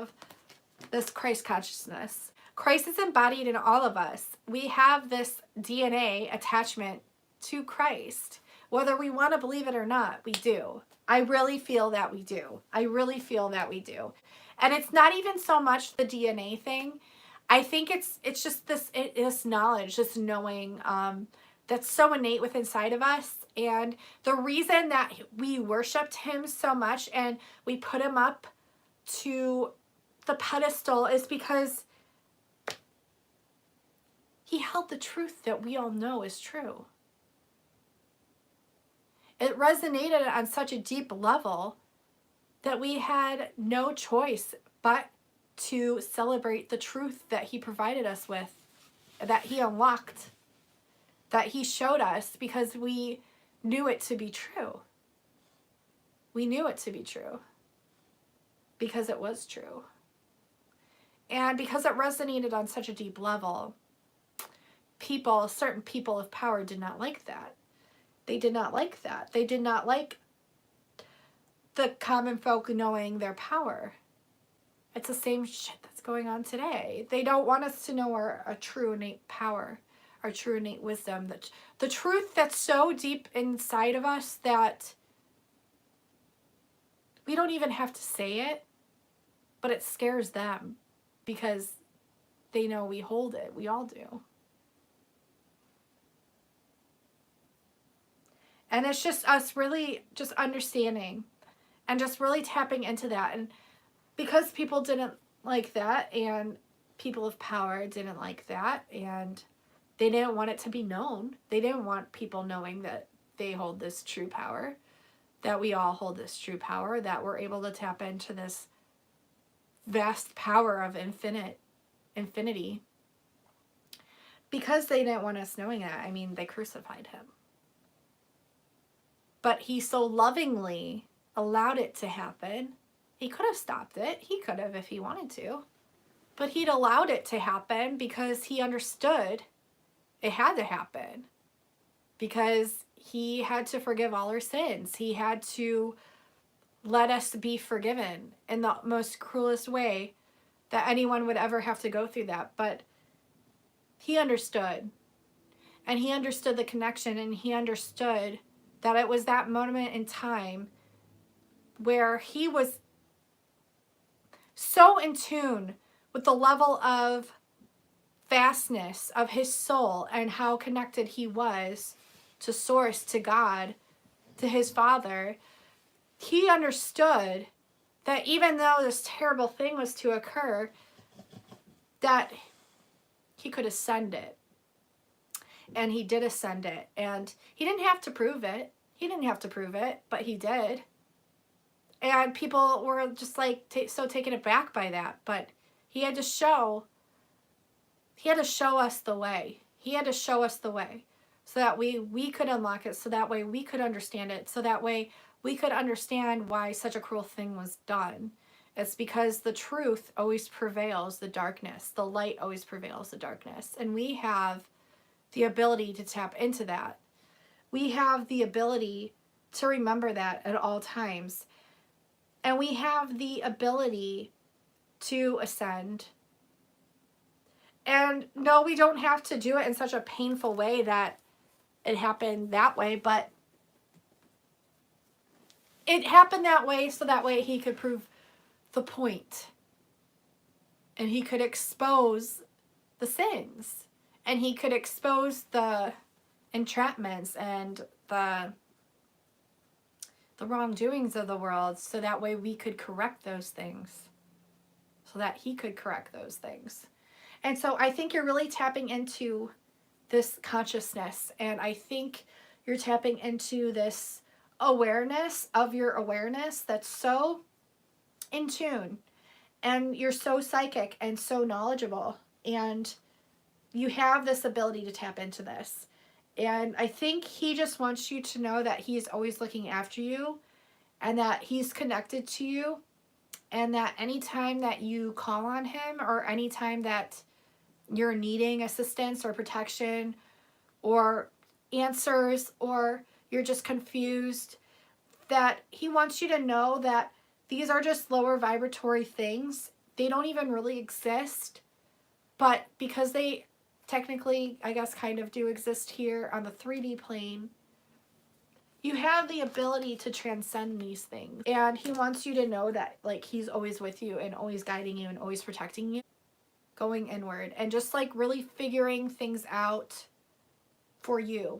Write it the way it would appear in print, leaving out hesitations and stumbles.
have this Christ consciousness. Christ is embodied in all of us. We have this DNA attachment to Christ. Whether we want to believe it or not, we do. I really feel that we do. I really feel that we do. And it's not even so much the DNA thing. I think it's just this knowledge, this knowing that's so innate within inside of us. And the reason that we worshiped him so much and we put him up to the pedestal is because he held the truth that we all know is true. It resonated on such a deep level that we had no choice but to celebrate the truth that he provided us with, that he unlocked, that he showed us, because we knew it to be true. We knew it to be true because it was true. And because it resonated on such a deep level, certain people of power did not like that. They did not like that. They did not like the common folk knowing their power. It's the same shit that's going on today. They don't want us to know our true innate power, our true innate wisdom, the truth that's so deep inside of us that we don't even have to say it, but it scares them because they know we hold it. We all do. And it's just us really just understanding and just really tapping into that. And because people didn't like that, and people of power didn't like that, and they didn't want it to be known. They didn't want people knowing that they hold this true power, that we all hold this true power, that we're able to tap into this vast power of infinity. Because they didn't want us knowing that, I mean, they crucified him. But he so lovingly allowed it to happen. He could have stopped it. He could have if he wanted to. But he'd allowed it to happen because he understood it had to happen. Because he had to forgive all our sins. He had to let us be forgiven in the most cruelest way that anyone would ever have to go through that. But he understood. And he understood the connection, and he understood that it was that moment in time where he was so in tune with the level of vastness of his soul and how connected he was to Source, to God, to his Father. He understood that even though this terrible thing was to occur, that he could ascend it. And he did ascend it. And he didn't have to prove it. He didn't have to prove it, but he did. And people were just like so taken aback by that. But he had to show us the way. He had to show us the way so that we could unlock it, so that way we could understand it, so that way we could understand why such a cruel thing was done. It's because the truth always prevails the darkness. The light always prevails the darkness. And we have the ability to tap into that. We have the ability to remember that at all times. And we have the ability to ascend. And no, we don't have to do it in such a painful way that it happened that way, but it happened that way so that way he could prove the point. And he could expose the sins. And he could expose the entrapments and the wrongdoings of the world, so that way we could correct those things. So that he could correct those things. And so I think you're really tapping into this consciousness, and I think you're tapping into this awareness of your awareness that's so in tune, and you're so psychic and so knowledgeable, and you have this ability to tap into this. And I think he just wants you to know that he's always looking after you, and that he's connected to you, and that anytime that you call on him, or anytime that you're needing assistance or protection or answers, or you're just confused, that he wants you to know that these are just lower vibratory things they don't even really exist, but because they technically, I guess, kind of do exist here on the 3D plane, you have the ability to transcend these things. And he wants you to know that, like, he's always with you and always guiding you and always protecting you, going inward and just like really figuring things out for you.